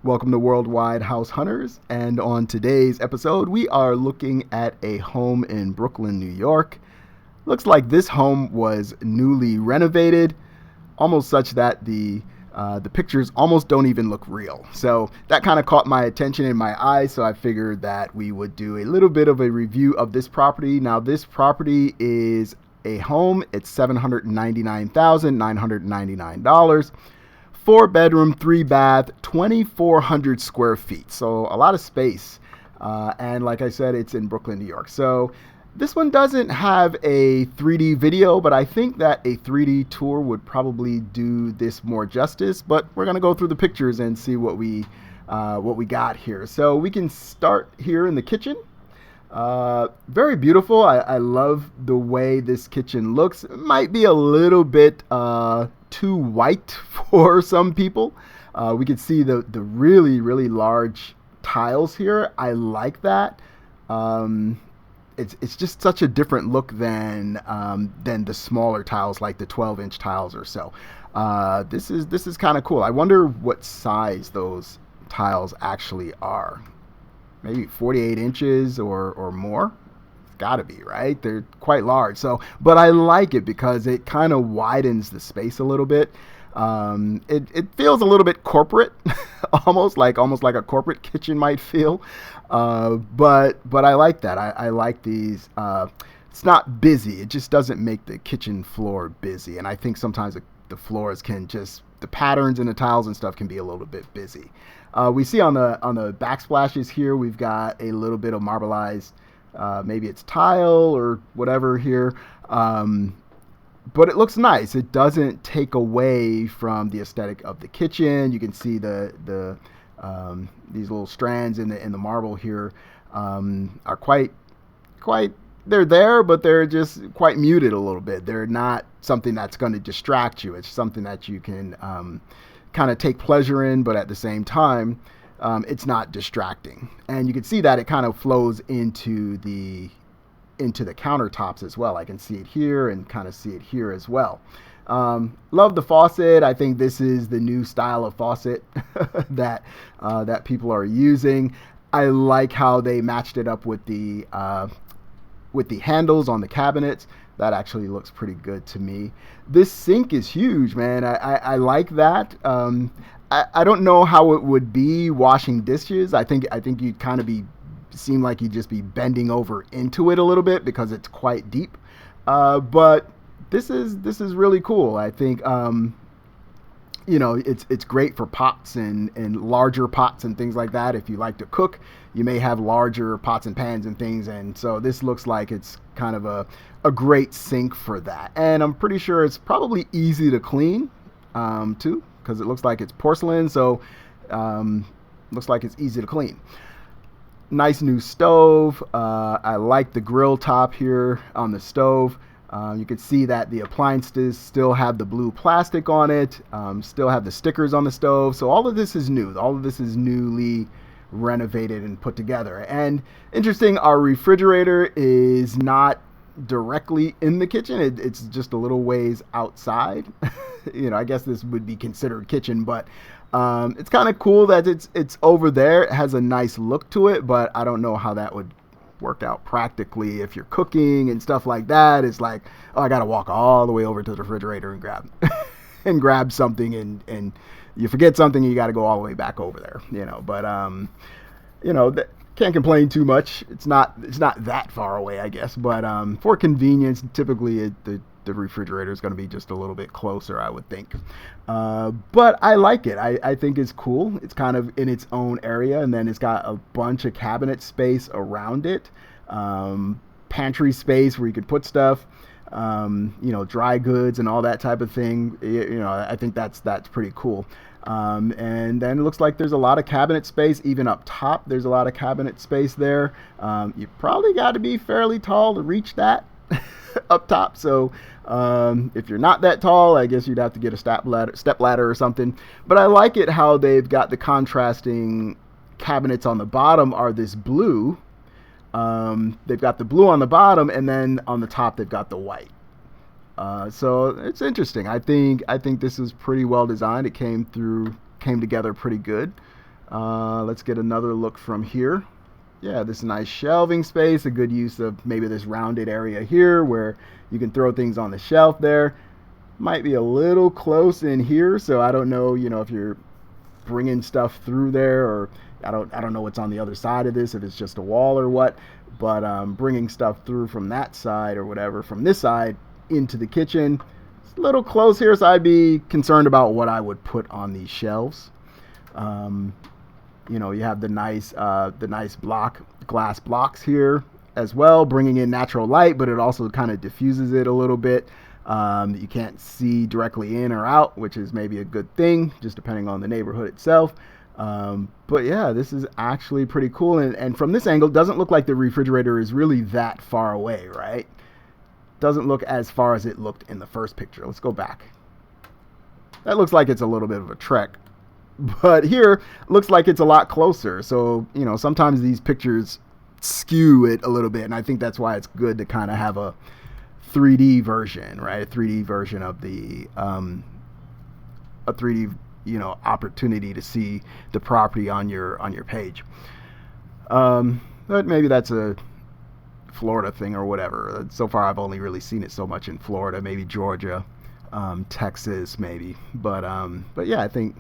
Welcome to Worldwide House Hunters, and on today's episode, we are looking at a home in Brooklyn, New York. Looks like this home was newly renovated, almost such that the pictures almost don't even look real. So that kind of caught my attention in my eye, so I figured that we would do a little bit of a review of this property. Now, this property is a home. It's $799,999. 4 bedroom, 3 bath, 2,400 square feet. So a lot of space. And like I said, it's in Brooklyn, New York. So this one doesn't have a 3D video, but I think that a 3D tour would probably do this more justice. But we're going to go through the pictures and see what we got here. So we can start here in the kitchen. Very beautiful. I love the way this kitchen looks. It might be a little bit too white for some people. We can see the really, really large tiles here. I like that. It's just such a different look than the smaller tiles, like the 12-inch tiles or so. This is kind of cool. I wonder what size those tiles actually are. Maybe 48 inches or more. It's got to be, right? They're quite large. So, but I like it because it kind of widens the space a little bit. It feels a little bit corporate, almost like a corporate kitchen might feel. But I like that. I like these. It's not busy. It just doesn't make the kitchen floor busy. And I think sometimes the floors can the patterns and the tiles and stuff can be a little bit busy. We see on the backsplashes here, we've got a little bit of marbleized, maybe it's tile or whatever here. But it looks nice. It doesn't take away from the aesthetic of the kitchen. You can see these little strands in the marble here are quite. They're there, but they're just quite muted a little bit. They're not something that's going to distract you. It's something that you can kind of take pleasure in, but at the same time, it's not distracting. And you can see that it kind of flows into the countertops as well. I can see it here and kind of see it here as well. Love the faucet. I think this is the new style of faucet that people are using. I like how they matched it up with the handles on the cabinets. That actually looks pretty good to me. This sink is huge, man. I like that. I don't know how it would be washing dishes. I think you'd kind of seem like you'd just be bending over into it a little bit because it's quite deep. But this is really cool. I think it's great for pots and larger pots and things like that. If you like to cook, you may have larger pots and pans and things. And so this looks like it's kind of a great sink for that. And I'm pretty sure it's probably easy to clean too, because it looks like it's porcelain. So looks like it's easy to clean. Nice new stove. I like the grill top here on the stove. You can see that the appliances still have the blue plastic on it, still have the stickers on the stove. So all of this is new. All of this is newly renovated and put together. And interesting, our refrigerator is not directly in the kitchen. It's just a little ways outside. I guess this would be considered kitchen, but it's kind of cool that it's over there. It has a nice look to it, but I don't know how that would work out practically if you're cooking and stuff like that. It's like, oh, I gotta walk all the way over to the refrigerator and grab something, and you forget something, you got to go all the way back over there. But can't complain too much. It's not that far away, I guess. But for convenience, typically the refrigerator is going to be just a little bit closer, I would think. But I like it. I think it's cool. It's kind of in its own area, and then it's got a bunch of cabinet space around it, pantry space where you could put stuff, dry goods and all that type of thing. I think that's pretty cool. And then it looks like there's a lot of cabinet space, even up top. There's a lot of cabinet space there. You probably got to be fairly tall to reach that up top. So if you're not that tall, I guess you'd have to get a step ladder or something. But I like it how they've got the contrasting cabinets on the bottom are this blue. They've got the blue on the bottom, and then on the top they've got the white. So it's interesting. I think this is pretty well designed. It came together pretty good. Let's get another look from here. Yeah, this nice shelving space, a good use of maybe this rounded area here where you can throw things on the shelf there. Might be a little close in here, so I don't know, if you're bringing stuff through there, or I don't know what's on the other side of this, if it's just a wall or what, but bringing stuff through from that side or whatever, from this side into the kitchen, it's a little close here, so I'd be concerned about what I would put on these shelves. You have the nice glass blocks here as well, bringing in natural light, but it also kind of diffuses it a little bit. You can't see directly in or out, which is maybe a good thing, just depending on the neighborhood itself. But yeah, this is actually pretty cool. And from this angle, it doesn't look like the refrigerator is really that far away, right? Doesn't look as far as it looked in the first picture. Let's go back. That looks like it's a little bit of a trek. But here, looks like it's a lot closer. So, sometimes these pictures skew it a little bit. And I think that's why it's good to kind of have a 3D version, right? A 3D version of the, a 3D, opportunity to see the property on your page. But maybe that's a Florida thing or whatever. So far, I've only really seen it so much in Florida, maybe Georgia, Texas, maybe. But yeah, I think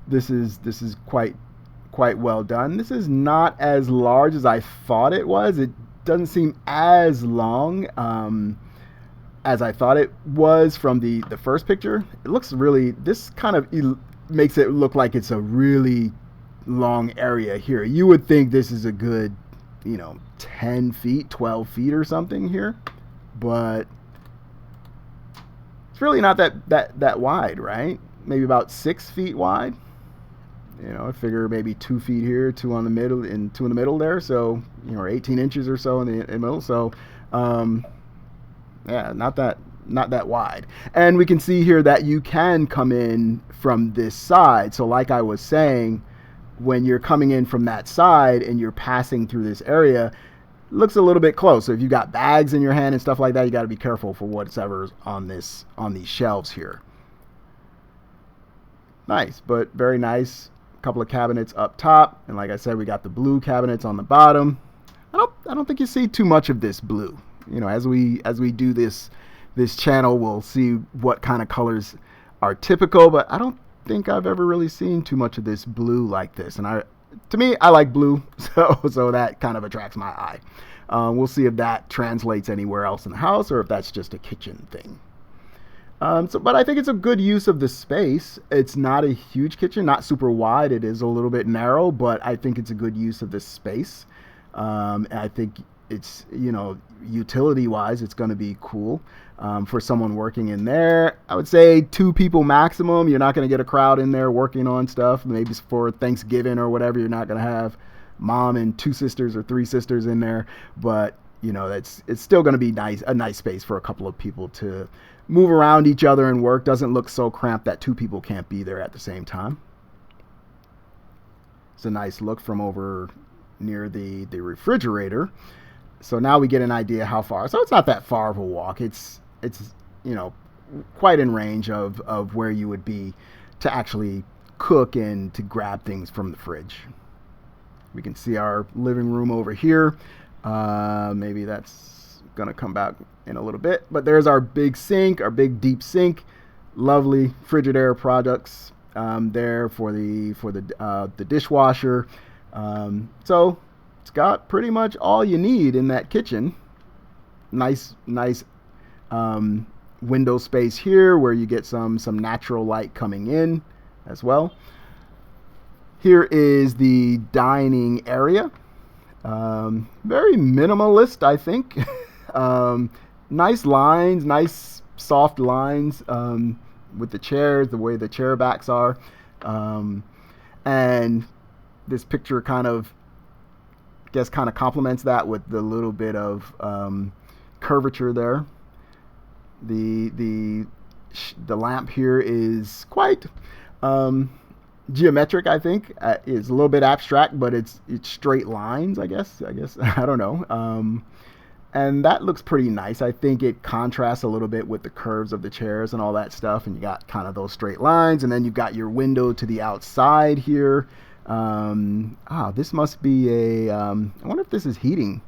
this is quite well done. This is not as large as I thought it was. It doesn't seem as long as I thought it was from the first picture. It looks really, this kind of makes it look like it's a really long area here. You would think this is a good, 10 feet, 12 feet or something here, but it's really not that wide, right? Maybe about 6 feet wide. I figure maybe 2 feet here, 2 on the middle, and 2 in the middle there. So, 18 inches or so in the middle. So, yeah, not that wide. And we can see here that you can come in from this side. So, like I was saying, when you're coming in from that side and you're passing through this area, it looks a little bit close. So, if you got bags in your hand and stuff like that, you got to be careful for whatever's on these shelves here. Nice, but very nice. Couple of cabinets up top, and like I said, we got the blue cabinets on the bottom. I don't think you see too much of this blue. As we do this channel, we'll see what kind of colors are typical, but I don't think I've ever really seen too much of this blue like this. And to me, I like blue, so that kind of attracts my eye. We'll see if that translates anywhere else in the house, or if that's just a kitchen thing. But I think it's a good use of the space. It's not a huge kitchen, not super wide. It is a little bit narrow, but I think it's a good use of the space. And I think it's, utility-wise, it's going to be cool for someone working in there. I would say 2 people maximum. You're not going to get a crowd in there working on stuff. Maybe for Thanksgiving or whatever, you're not going to have mom and 2 sisters or 3 sisters in there. But, it's still going to be a nice space for a couple of people to move around each other and work. Doesn't look so cramped that 2 people can't be there at the same time. It's a nice look from over near the refrigerator. So now we get an idea how far. So it's not that far of a walk. It's quite in range of where you would be to actually cook and to grab things from the fridge. We can see our living room over here. Maybe that's gonna come back in a little bit, but there's our big sink, our big deep sink. Lovely Frigidaire products there for the dishwasher. So it's got pretty much all you need in that kitchen. Nice window space here where you get some natural light coming in as well. Here is the dining area. Very minimalist, I think. Nice lines, nice soft lines with the chairs, the way the chair backs are. And this picture kind of complements that with the little bit of curvature there. The lamp here is quite geometric, I think. It's a little bit abstract, but it's straight lines, I guess. I don't know. And that looks pretty nice. I think it contrasts a little bit with the curves of the chairs and all that stuff. And you got kind of those straight lines. And then you've got your window to the outside here. This must be a. I wonder if this is heating.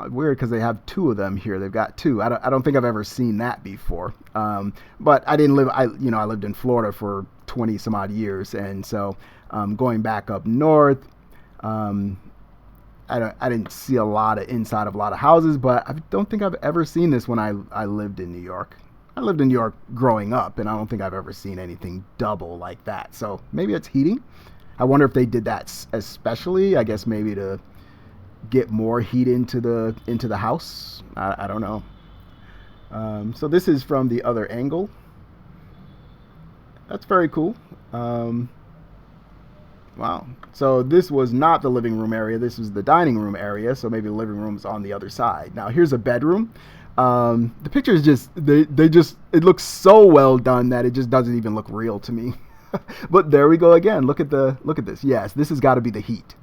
Weird because they have two of them here. They've got two. I don't think I've ever seen that before. But I didn't live. I lived in Florida for 20 some odd years, and so going back up north, um, I didn't see a lot of inside of a lot of houses, but I don't think I've ever seen this when I lived in New York. I lived in New York growing up, and I don't think I've ever seen anything double like that. So maybe it's heating. I wonder if they did that especially. I guess maybe to get more heat into the house. I don't know. So this is from the other angle. That's very cool. Wow. So this was not the living room area. This was the dining room area. So maybe the living room's on the other side. Now here's a bedroom. The pictures just they just it looks so well done that it just doesn't even look real to me. But there we go again. Look at this. Yes, this has got to be the heat.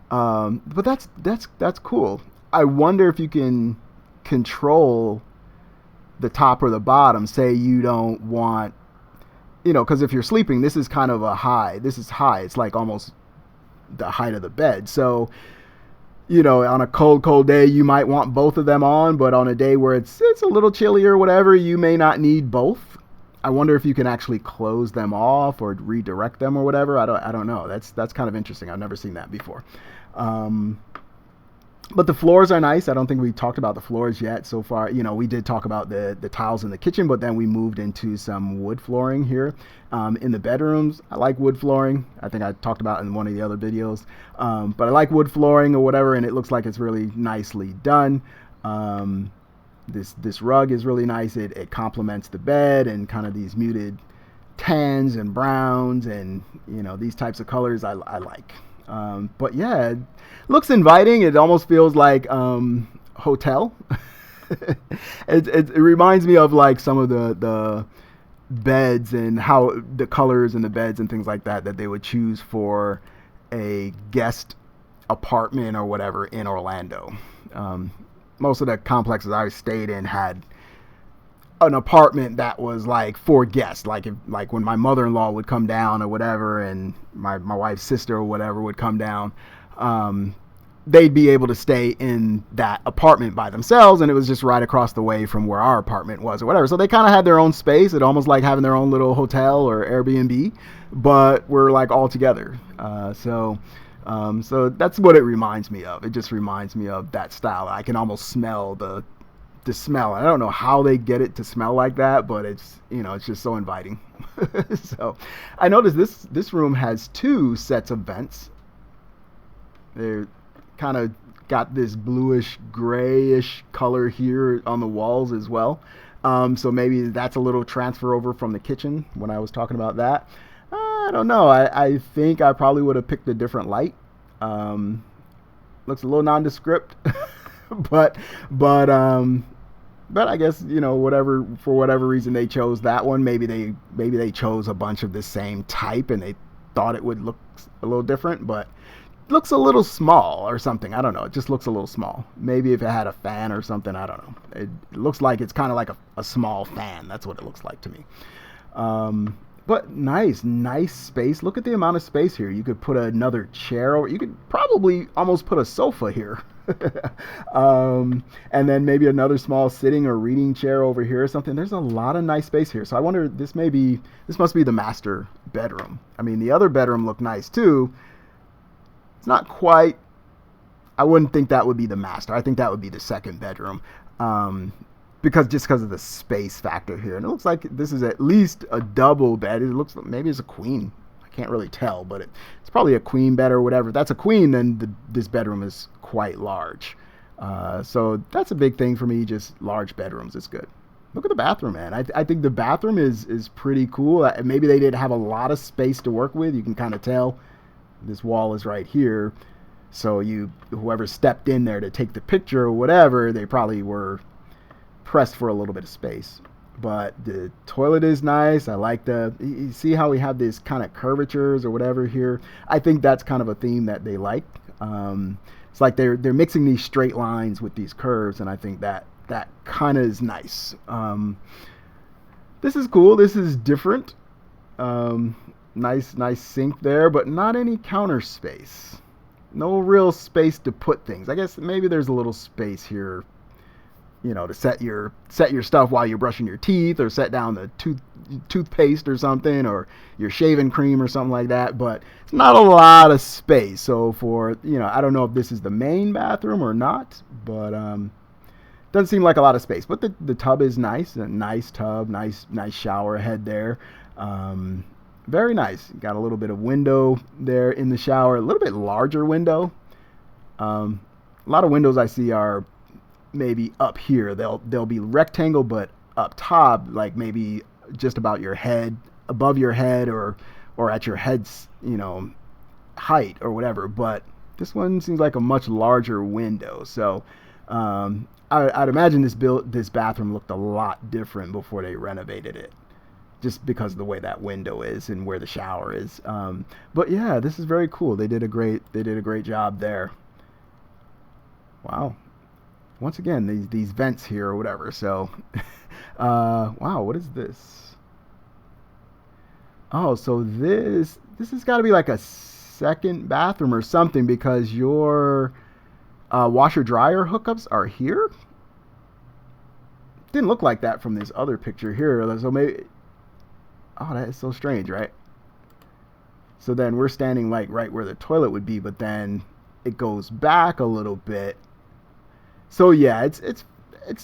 But that's cool. I wonder if you can control the top or the bottom. Say you don't want, because if you're sleeping, this is kind of a high. This is high. It's like almost the height of the bed. So, on a cold day, you might want both of them on, but on a day where it's a little chilly or whatever, you may not need both. I wonder if you can actually close them off or redirect them or whatever. I don't know. That's kind of interesting. I've never seen that before. But the floors are nice. I don't think we talked about the floors yet so far. We did talk about the tiles in the kitchen, but then we moved into some wood flooring here in the bedrooms. I like wood flooring. I think I talked about it in one of the other videos. But I like wood flooring or whatever, and it looks like it's really nicely done. This rug is really nice. It complements the bed and kind of these muted tans and browns and these types of colors I like. But yeah, it looks inviting. It almost feels like hotel. It reminds me of like some of the beds and how the colors in the beds and things like that they would choose for a guest apartment or whatever in Orlando. Most of the complexes I stayed in had an apartment that was like for guests, like when my mother-in-law would come down or whatever, and my wife's sister or whatever would come down, they'd be able to stay in that apartment by themselves, and it was just right across the way from where our apartment was or whatever. So they kind of had their own space. It almost like having their own little hotel or Airbnb, but we're like all together. So that's what it reminds me of. It just reminds me of that style. I can almost smell the smell. I don't know how they get it to smell like that, but it's just so inviting. So I noticed this room has two sets of vents. They're kind of got this bluish grayish color here on the walls as well. So maybe that's a little transfer over from the kitchen when I was talking about that. I don't know. I think I probably would have picked a different light. Looks a little nondescript, but I guess for whatever reason they chose that one. Maybe they chose a bunch of the same type and they thought it would look a little different, but it looks a little small or something. I don't know. It just looks a little small. Maybe if it had a fan or something, I don't know. It looks like it's kind of like a small fan. That's what it looks like to me. But nice space. Look at the amount of space here. You could put another chair, or you could probably almost put a sofa here. And then maybe another small sitting or reading chair over here or something. There's a lot of nice space here. So I wonder, this must be the master bedroom. I mean, the other bedroom looked nice too. It's not quite, I wouldn't think that would be the master. I think that would be the second bedroom. Because of the space factor here. And it looks like this is at least a double bed. It looks like maybe it's a queen. I can't really tell, but it's probably a queen bed or whatever. If that's a queen, then this bedroom is quite large. So that's a big thing for me. Just large bedrooms is good. Look at the bathroom, man. I think the bathroom is pretty cool. Maybe they didn't have a lot of space to work with. You can kind of tell this wall is right here. So whoever stepped in there to take the picture or whatever, they probably were pressed for a little bit of space. But the toilet is nice. I like you see how we have these kind of curvatures or whatever here. I think that's kind of a theme that they like. It's like they're mixing these straight lines with these curves, and I think that kind of is nice. This is cool. This is different. Nice sink there, but not any counter space. No real space to put things. I guess maybe there's a little space here, to set your stuff while you're brushing your teeth, or set down the toothpaste or something, or your shaving cream or something like that. But it's not a lot of space. So I don't know if this is the main bathroom or not, but doesn't seem like a lot of space. But the tub is nice, a nice tub, nice shower head there. Very nice. Got a little bit of window there in the shower, a little bit larger window. A lot of windows I see are maybe up here. They'll be rectangle, but up top, like maybe just about your head, above your head, or at your head's height or whatever. But this one seems like a much larger window. So I'd imagine this bathroom looked a lot different before they renovated it, just because of the way that window is and where the shower is. But yeah, this is very cool. They did a great job there. Wow. Once again, these vents here or whatever. So, wow, what is this? Oh, so this has got to be like a second bathroom or something, because your washer dryer hookups are here. Didn't look like that from this other picture here. So maybe. Oh, that is so strange, right? So then we're standing like right where the toilet would be, but then it goes back a little bit. So yeah, it's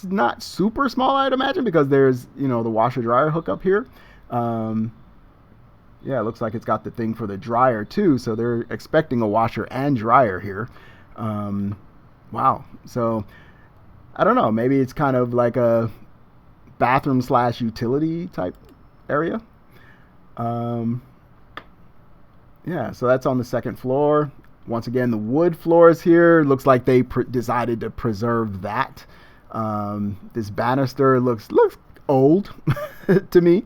not super small, I'd imagine, because there's the washer dryer hookup here. Yeah, it looks like it's got the thing for the dryer too. So they're expecting a washer and dryer here. Wow. So I don't know. Maybe it's kind of like a bathroom / utility type area. Yeah, so that's on the second floor. Once again, the wood floors here. Looks like they decided to preserve that. This banister looks old to me.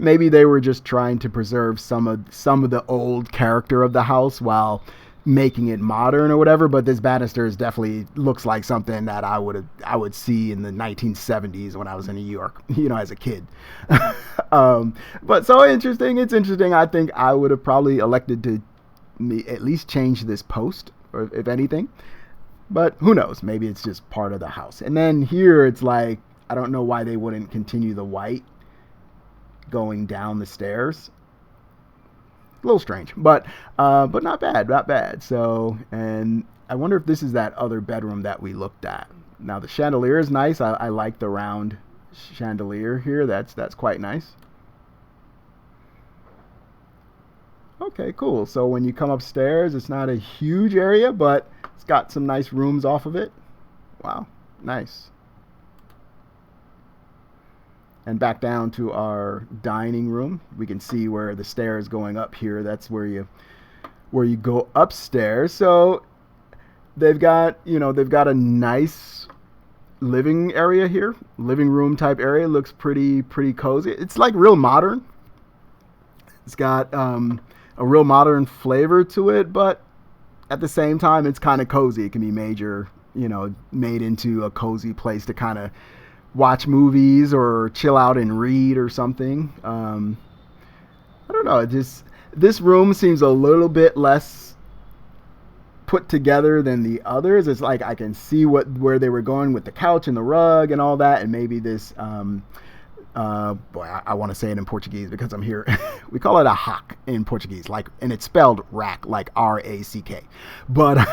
Maybe they were just trying to preserve some of the old character of the house while making it modern or whatever. But this banister is definitely looks like something that I would see in the 1970s when I was in New York, as a kid. But so interesting. It's interesting. I think I would have probably elected to at least change this post, or if anything. But who knows? Maybe it's just part of the house. And then here it's like, I don't know why they wouldn't continue the white going down the stairs. A little strange, but not bad. So, and I wonder if this is that other bedroom that we looked at. Now the chandelier is nice. I like the round chandelier here. That's quite nice. Okay, cool. So when you come upstairs, it's not a huge area, but it's got some nice rooms off of it. Wow, nice. And back down to our dining room. We can see where the stairs going up here. That's where you go upstairs. So they've got a nice living area here. Living room type area. Looks pretty cozy. It's like real modern. It's got a real modern flavor to it, but at the same time, it's kind of cozy. It can be made into a cozy place to kind of watch movies or chill out and read or something. I don't know. This room seems a little bit less put together than the others. It's like I can see where they were going with the couch and the rug and all that, and maybe this. I want to say it in Portuguese because I'm here. We call it a rack in Portuguese, and it's spelled rack, like RACK. But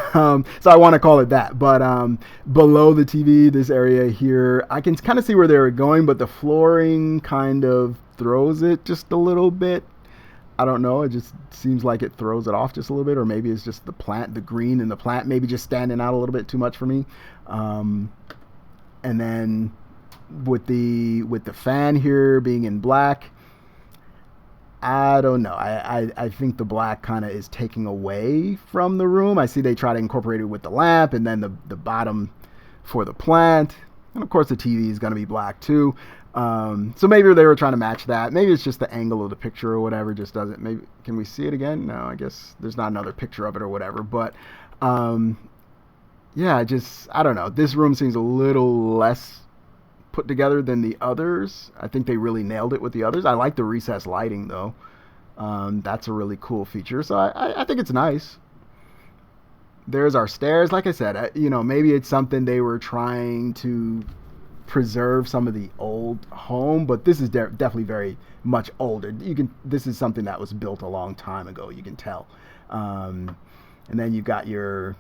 so I want to call it that. But below the TV, this area here, I can kind of see where they were going, but the flooring kind of throws it just a little bit. I don't know. It just seems like it throws it off just a little bit, or maybe it's just the green in the plant, maybe just standing out a little bit too much for me. And then with the fan here being in black, I don't know. I think the black kind of is taking away from the room. I see they try to incorporate it with the lamp, and then the bottom for the plant, and of course the TV is going to be black too. So maybe they were trying to match that. Maybe it's just the angle of the picture or whatever just doesn't. Maybe can we see it again? No, I guess there's not another picture of it or whatever. But yeah, I don't know. This room seems a little less put together than the others. I think they really nailed it with the others. I like the recessed lighting though. That's a really cool feature. So I think it's nice. There's our stairs. Like I said, maybe it's something they were trying to preserve some of the old home, but this is definitely very much older. This is something that was built a long time ago. You can tell. And then you've got your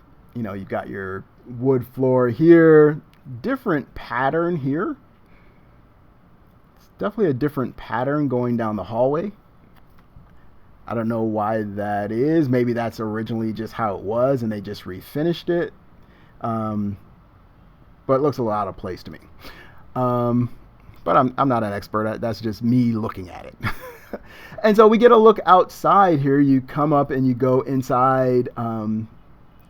wood floor here. Different pattern here. It's definitely a different pattern going down the hallway. I don't know why that is. Maybe that's originally just how it was and they just refinished it. But it looks a lot out of place to me. But I'm not an expert. That's just me looking at it. And so we get a look outside here. You come up and you go inside.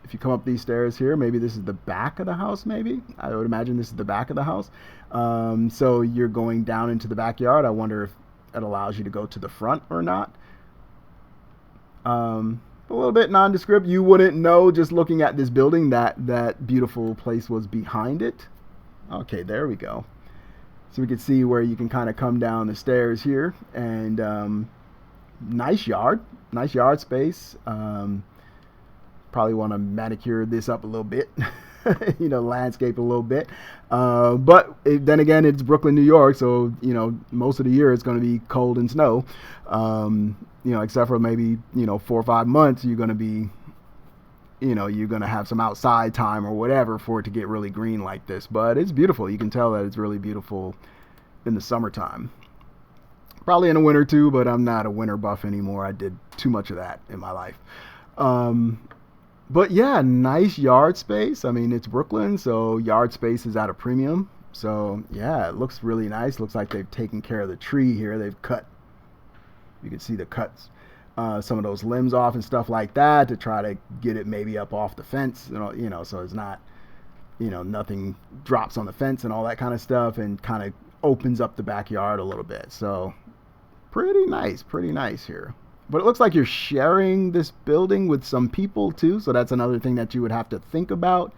If you come up these stairs here, maybe this is the back of the house, maybe. I would imagine this is the back of the house. So you're going down into the backyard. I wonder if it allows you to go to the front or not. A little bit nondescript. You wouldn't know just looking at this building that beautiful place was behind it. Okay, there we go. So we can see where you can kind of come down the stairs here, and nice yard space. Probably want to manicure this up a little bit, landscape a little bit. But then again, it's Brooklyn, New York, so most of the year it's going to be cold and snow. Except for maybe 4 or 5 months, you're going to be, you're going to have some outside time or whatever for it to get really green like this. But it's beautiful. You can tell that it's really beautiful in the summertime. Probably in the winter too, but I'm not a winter buff anymore. I did too much of that in my life. But yeah, nice yard space. I mean, it's Brooklyn, so yard space is at a premium. So yeah, it looks really nice. Looks like they've taken care of the tree here. They've cut, you can see the cuts, some of those limbs off and stuff like that to try to get it maybe up off the fence, so it's not, nothing drops on the fence and all that kind of stuff, and kind of opens up the backyard a little bit. So pretty nice here. But it looks like you're sharing this building with some people too, so that's another thing that you would have to think about.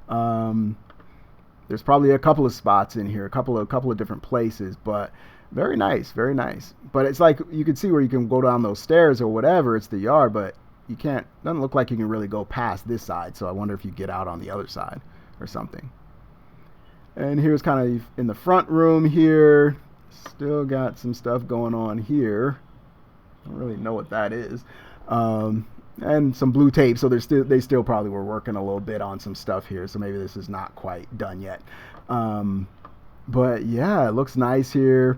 There's probably a couple of spots in here, a couple of different places, but very nice. But it's like you can see where you can go down those stairs or whatever. It's the yard, but you can't. Doesn't look like you can really go past this side. So I wonder if you get out on the other side or something. And here's kind of in the front room here. Still got some stuff going on here. I don't really know what that is. And some blue tape. So they still probably were working a little bit on some stuff here. So maybe this is not quite done yet. But yeah, it looks nice here.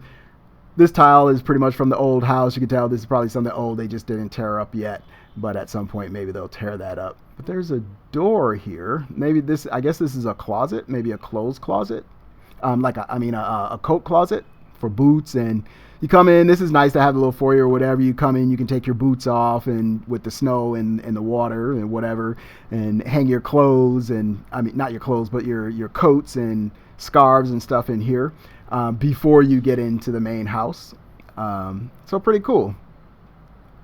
This tile is pretty much from the old house. You can tell this is probably something old they just didn't tear up yet. But at some point, maybe they'll tear that up. But there's a door here. Maybe I guess this is a closet, maybe a clothes closet. A coat closet for boots. And you come in, this is nice to have a little foyer or whatever. You come in, you can take your boots off and with the snow and the water and whatever, and hang your clothes, and not your clothes, but your coats and scarves and stuff in here before you get into the main house. So pretty cool.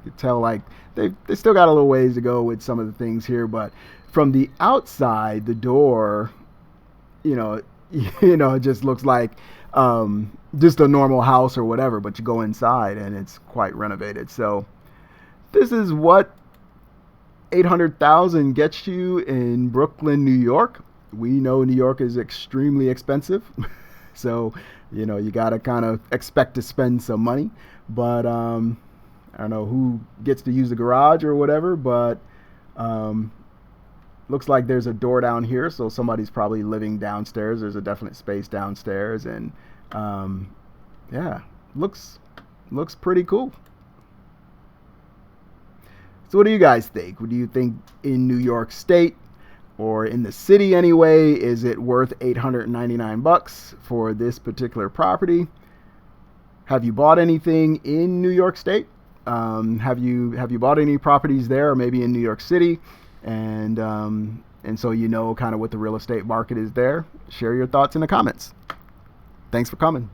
You can tell like they still got a little ways to go with some of the things here, but from the outside, the door, it just looks like just a normal house or whatever, but you go inside and it's quite renovated. So this is what $800,000 gets you in Brooklyn, New York. We know New York is extremely expensive. So, you got to kind of expect to spend some money, but I don't know who gets to use the garage or whatever, but looks like there's a door down here, so somebody's probably living downstairs. There's a definite space downstairs, and yeah, looks pretty cool. So what do you guys think? What do you think in New York State, or in the city anyway, is it worth $899 for this particular property? Have you bought anything in New York State? Have you bought any properties there, or maybe in New York City? And so kind of what the real estate market is there. Share your thoughts in the comments. Thanks for coming.